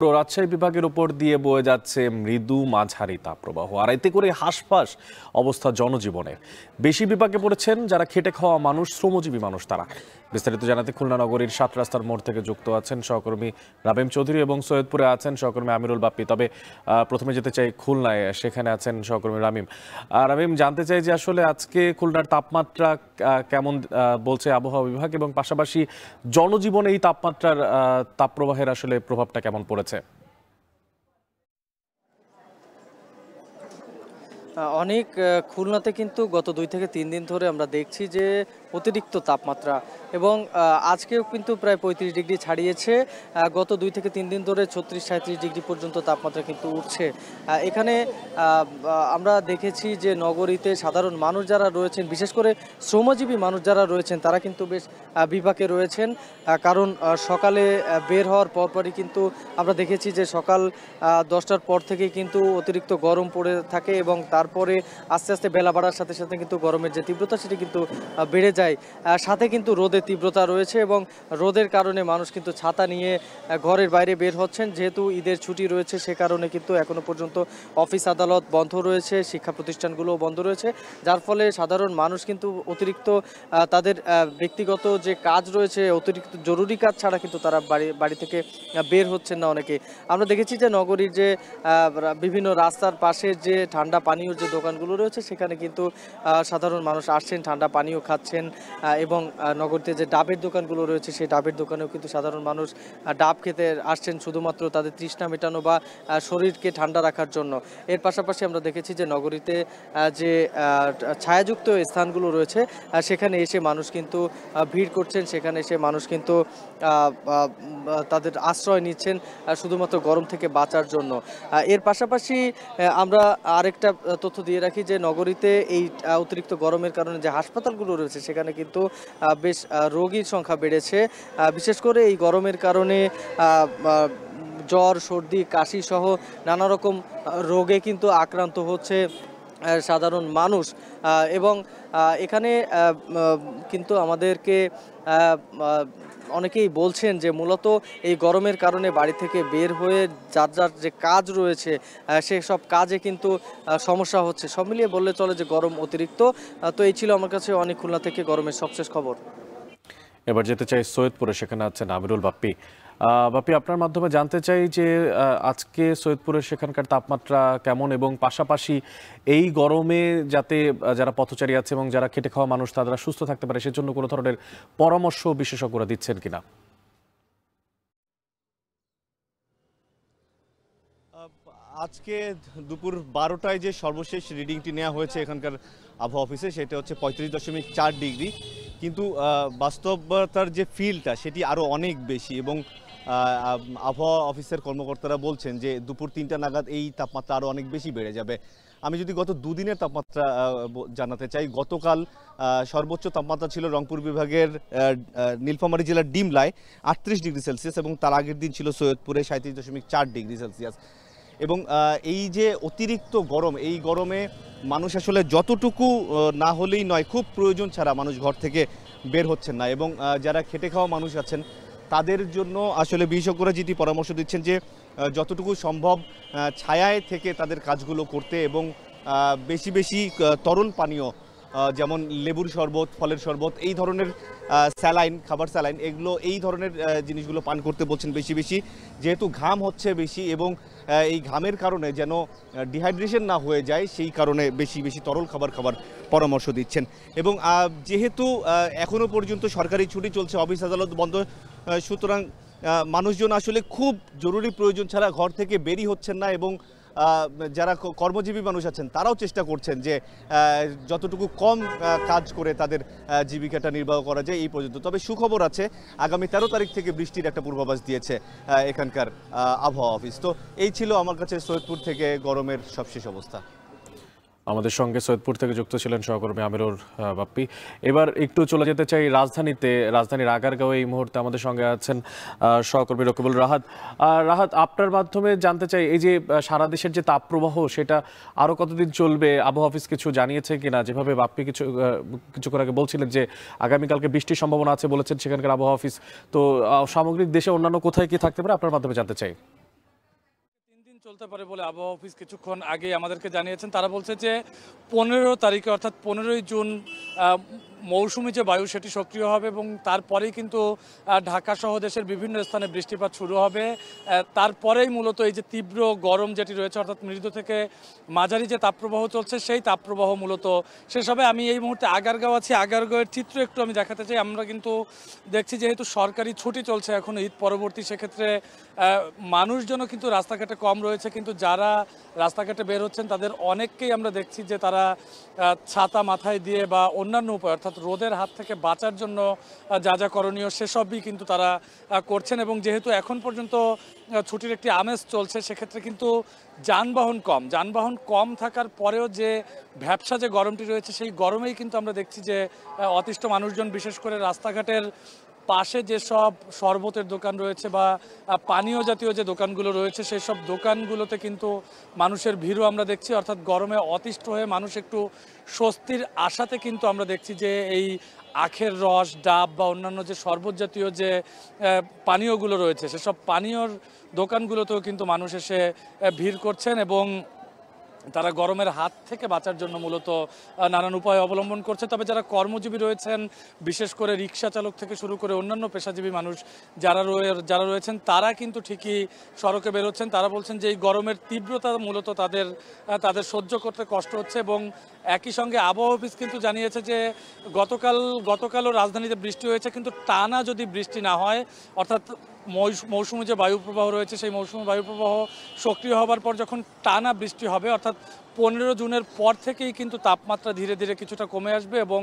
রাজশাহী বিভাগের উপর দিয়ে বয়ে যাচ্ছে মৃদু মাঝারি তাপপ্রবাহ, আর এতে করে হাসফাস অবস্থা জনজীবনের। বেশি বিপাকে পড়েছেন যারা খেটে খাওয়া মানুষ, শ্রমজীবী মানুষ তারা। বিস্তারিত জানাতে খুলনা নগরীর ৭ রাস্তার মোড় থেকে যুক্ত আছেন সহকর্মী রাবিম চৌধুরী এবং সৈয়দপুরে আছেন সহকর্মী আমিরুল বাপ্পি। তবে প্রথমে যেতে চাই খুলনায়, সেখানে আছেন সহকর্মী রামিম। রামিম, জানতে চাই যে আসলে আজকে খুলনার তাপমাত্রা কেমন বলছে আবহাওয়া বিভাগ, এবং পাশাপাশি জনজীবনে এই তাপমাত্রার তাপপ্রবাহের আসলে প্রভাবটা কেমন পড়েছে? অনেক খুলনাতে কিন্তু গত ২ থেকে ৩ দিন ধরে আমরা দেখছি যে অতিরিক্ত তাপমাত্রা, এবং আজকেও কিন্তু প্রায় ৩৫ ডিগ্রি ছাড়িয়েছে। গত ২ থেকে ৩ দিন ধরে ৩৬-৩৭ ডিগ্রি পর্যন্ত তাপমাত্রা কিন্তু উঠছে। এখানে আমরা দেখেছি যে নগরীতে সাধারণ মানুষ যারা রয়েছেন, বিশেষ করে শ্রমজীবী মানুষ যারা রয়েছেন, তারা কিন্তু বেশ বিপাকে রয়েছেন। কারণ সকালে বের হওয়ার পরপরই কিন্তু আমরা দেখেছি যে সকাল ১০টার পর থেকেই কিন্তু অতিরিক্ত গরম পড়ে থাকে, এবং তারপরে আস্তে আস্তে বেলা বাড়ার সাথে সাথে কিন্তু গরমের যে তীব্রতা সেটি কিন্তু বেড়ে যায়। সাথে কিন্তু রোদের তীব্রতা রয়েছে, এবং রোদের কারণে মানুষ কিন্তু ছাতা নিয়ে ঘরের বাইরে বের হচ্ছেন। যেহেতু ঈদের ছুটি রয়েছে, সে কারণে কিন্তু এখনো পর্যন্ত অফিস আদালত বন্ধ রয়েছে, শিক্ষা প্রতিষ্ঠানগুলোও বন্ধ রয়েছে, যার ফলে সাধারণ মানুষ কিন্তু অতিরিক্ত তাদের ব্যক্তিগত যে কাজ রয়েছে, অতিরিক্ত জরুরি কাজ ছাড়া কিন্তু তারা বাড়ি থেকে বের হচ্ছেন না অনেকে। আমরা দেখেছি যে নগরীর যে বিভিন্ন রাস্তার পাশে যে ঠান্ডা পানীয় যে দোকানগুলো রয়েছে, সেখানে কিন্তু সাধারণ মানুষ আসছেন, ঠান্ডা পানীয় খাচ্ছেন, এবং নগরীতে যে ডাবের দোকানগুলো রয়েছে, সেই ডাবের দোকানেও কিন্তু সাধারণ মানুষ ডাব খেতে আসছেন শুধুমাত্র তাদের তৃষ্ণা মেটানো বা শরীরকে ঠান্ডা রাখার জন্য। এর পাশাপাশি আমরা দেখেছি যে নগরীতে যে ছায়াযুক্ত স্থানগুলো রয়েছে, সেখানে এসে মানুষ কিন্তু ভিড় করছেন, সেখানে এসে মানুষ কিন্তু তাদের আশ্রয় নিচ্ছেন শুধুমাত্র গরম থেকে বাঁচার জন্য। এর পাশাপাশি আমরা আরেকটা তথ্য দিয়ে রাখি যে নগরীতে এই অতিরিক্ত গরমের কারণে যে হাসপাতালগুলো রয়েছে, সেখানে কিন্তু বেশ রোগীর সংখ্যা বেড়েছে। বিশেষ করে এই গরমের কারণে জ্বর, সর্দি, কাশি সহ নানা রকম রোগে কিন্তু আক্রান্ত হচ্ছে সাধারণ মানুষ। এবং এখানে কিন্তু আমাদেরকে অনেকেই বলছেন যে মূলত এই গরমের কারণে বাড়ি থেকে বের হয়ে যার যার যে কাজ রয়েছে, সেসব কাজে কিন্তু সমস্যা হচ্ছে। সব মিলিয়ে বললে চলে যে গরম অতিরিক্ত। তো এই ছিল আমার কাছে অনেক খুলনা থেকে গরমের সবশেষ খবর। এবার যেতে চাই সৈয়দপুরে, সেখানে আছেন আমিরুল বাপ্পি। বাপ্পি, আপনার মাধ্যমে জানতে চাই যে আজকে সৈয়দপুরের সেখানকার তাপমাত্রা কেমন, এবং পাশাপাশি এই গরমে যাতে যারা পথচারী আছে এবং যারা খেটে খাওয়া মানুষ তারা সুস্থ থাকতে পারে, সেজন্য কোনো ধরনের পরামর্শ বিশেষজ্ঞরা দিচ্ছেন কিনা? আজকে দুপুর ১২টায় যে সর্বশেষ রিডিংটি নেওয়া হয়েছে এখানকার আবহাওয়া অফিসে, সেটা হচ্ছে ৩৫.৪ ডিগ্রি। কিন্তু বাস্তবতার যে ফিলটা সেটি আরও অনেক বেশি, এবং আবহাওয়া অফিসের কর্মকর্তারা বলছেন যে দুপুর ৩টা নাগাদ এই তাপমাত্রা আরও অনেক বেশি বেড়ে যাবে। আমি যদি গত দুদিনের তাপমাত্রা জানাতে চাই, গতকাল সর্বোচ্চ তাপমাত্রা ছিল রংপুর বিভাগের নীলফামারী জেলার ডিমলায় ৩৮ ডিগ্রি সেলসিয়াস, এবং তার আগের দিন ছিল সৈয়দপুরে ৩৭.৪ ডিগ্রি সেলসিয়াস। এবং এই যে অতিরিক্ত গরম, এই গরমে মানুষ আসলে যতটুকু না হলেই নয়, খুব প্রয়োজন ছাড়া মানুষ ঘর থেকে বের হচ্ছেন না। এবং যারা খেটে খাওয়া মানুষ আছেন তাদের জন্য আসলে বিশেষজ্ঞরা যেটি পরামর্শ দিচ্ছেন যে যতটুকু সম্ভব ছায়ায় থেকে তাদের কাজগুলো করতে, এবং বেশি বেশি তরল পানীয় যেমন লেবুর শরবত, ফলের শরবত, এই ধরনের স্যালাইন, খাবার স্যালাইন, এগুলো এই ধরনের জিনিসগুলো পান করতে বলছেন বেশি বেশি, যেহেতু ঘাম হচ্ছে বেশি, এবং এই ঘামের কারণে যেন ডিহাইড্রেশন না হয়ে যায়, সেই কারণে বেশি বেশি তরল খাবার খাবার পরামর্শ দিচ্ছেন। এবং যেহেতু এখনও পর্যন্ত সরকারি ছুটি চলছে, অফিস আদালত বন্ধ, সুতরাং মানুষজন আসলে খুব জরুরি প্রয়োজন ছাড়া ঘর থেকে বেরিয়ে হচ্ছেন না। এবং যারা কর্মজীবী মানুষ আছেন তারাও চেষ্টা করছেন যে যতটুকু কম কাজ করে তাদের জীবিকাটা নির্বাহ করা যায় এই পর্যন্ত। তবে সুখবর আছে, আগামী ১৩ তারিখ থেকে বৃষ্টির একটা পূর্বাভাস দিয়েছে এখানকার আবহাওয়া অফিস। তো এই ছিল আমার কাছে সৈয়দপুর থেকে গরমের সবশেষ অবস্থা। আমাদের সঙ্গে সৈয়দপুর থেকে যুক্ত ছিলেন সহকর্মী আমিরুল বাপ্পি। এবার একটু চলে যেতে চাই রাজধানীর আগারগাঁওয়ে এই মুহূর্তে আমাদের সঙ্গে আছেন সহকর্মী রকিবুল রাহাত। রাহাত, আপনার মাধ্যমে জানতে চাই, এই যে সারা দেশের যে তাপপ্রবাহ, সেটা আরও কতদিন চলবে? আবহাওয়া অফিস কিছু জানিয়েছে কিনা? যেভাবে বাপ্পি কিছুক্ষণ আগে বলছিলেন যে আগামীকালকে বৃষ্টির সম্ভাবনা আছে বলেছেন সেখানকার আবহাওয়া অফিস, তো সামগ্রিক দেশে অন্যান্য কোথায় কি থাকতে পারে আপনার মাধ্যমে জানতে চাই। চলতে পারে বলে আবহাওয়া অফিস কিছুক্ষণ আগে আমাদেরকে জানিয়েছেন। তারা বলছে যে 15 তারিখে অর্থাৎ 15ই জুন মৌসুমী যে বায়ু সেটি সক্রিয় হবে এবং তারপরেই কিন্তু ঢাকা সহ দেশের বিভিন্ন স্থানে বৃষ্টিপাত শুরু হবে। তারপরেই মূলত এই যে তীব্র গরম যেটি রয়েছে অর্থাৎ মৃদু থেকে মাঝারি যে তাপপ্রবাহ চলছে সেই তাপপ্রবাহ মূলত শেষ হবে। আমি এই মুহূর্তে আগারগাঁও আছি, আগারগাঁওয়ের চিত্র একটু আমি দেখাতে চাই। আমরা কিন্তু দেখছি যেহেতু সরকারি ছুটি চলছে এখন ঈদ পরবর্তী, সেক্ষেত্রে মানুষজনও কিন্তু রাস্তাঘাটে কম রয়েছে, কিন্তু যারা রাস্তাঘাটে বের হচ্ছেন তাদের অনেককেই আমরা দেখছি যে তারা ছাতা মাথায় দিয়ে বা অন্যান্য উপায় অর্থাৎ রোদের হাত থেকে বাঁচার জন্য যা যা করণীয় সেসবই কিন্তু তারা করছেন। এবং যেহেতু এখন পর্যন্ত ছুটির একটি আমেজ চলছে, সেক্ষেত্রে কিন্তু যানবাহন কম থাকার পরেও যে ভ্যাপসা যে গরমটি রয়েছে সেই গরমেই কিন্তু আমরা দেখছি যে অতিষ্ঠ মানুষজন বিশেষ করে রাস্তাঘাটের পাশে যেসব শরবতের দোকান রয়েছে বা পানীয় জাতীয় যে দোকানগুলো রয়েছে সেই সব দোকানগুলোতে কিন্তু মানুষের ভিড়ও আমরা দেখছি। অর্থাৎ গরমে অতিষ্ঠ হয়ে মানুষ একটু স্বস্তির আশাতে কিন্তু আমরা দেখছি যে এই আখের রস, ডাব বা অন্যান্য যে শরবত জাতীয় যে পানীয়গুলো রয়েছে সেসব পানীয়র দোকানগুলোতেও কিন্তু মানুষ এসে ভিড় করছেন এবং তারা গরমের হাত থেকে বাঁচার জন্য মূলত নানান উপায় অবলম্বন করছে। তবে যারা কর্মজীবী রয়েছেন, বিশেষ করে রিক্সা চালক থেকে শুরু করে অন্যান্য পেশাজীবী মানুষ যারা রয়েছেন তারা কিন্তু ঠিকই সড়কে বেরোচ্ছেন। তারা বলছেন যে এই গরমের তীব্রতা মূলত তাদের সহ্য করতে কষ্ট হচ্ছে। এবং একই সঙ্গে আবহাওয়া অফিস কিন্তু জানিয়েছে যে গতকালও রাজধানীতে বৃষ্টি হয়েছে, কিন্তু টানা যদি বৃষ্টি না হয় অর্থাৎ মৌসুমী যে বায়ুপ্রবাহ রয়েছে সেই মৌসুমী বায়ুপ্রবাহ সক্রিয় হবার পর যখন টানা বৃষ্টি হবে অর্থাৎ 15 জুনের পর থেকেই কিন্তু তাপমাত্রা ধীরে ধীরে কিছুটা কমে আসবে এবং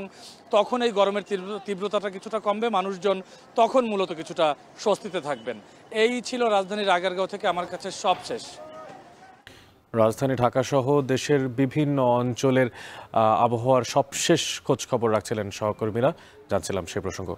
তখন এই গরমের তীব্রতাটা কিছুটা কমবে, মানুষজন তখন মূলত কিছুটা স্বস্তিতে থাকবেন। এই ছিল রাজধানীর আগারগাঁও থেকে আমার কাছে সবশেষ। রাজধানী ঢাকা সহ দেশের বিভিন্ন অঞ্চলের আবহাওয়ার সবশেষ খোঁজ খবর রাখছিলেন সহকর্মীরা, জানছিলাম সেই প্রসঙ্গ।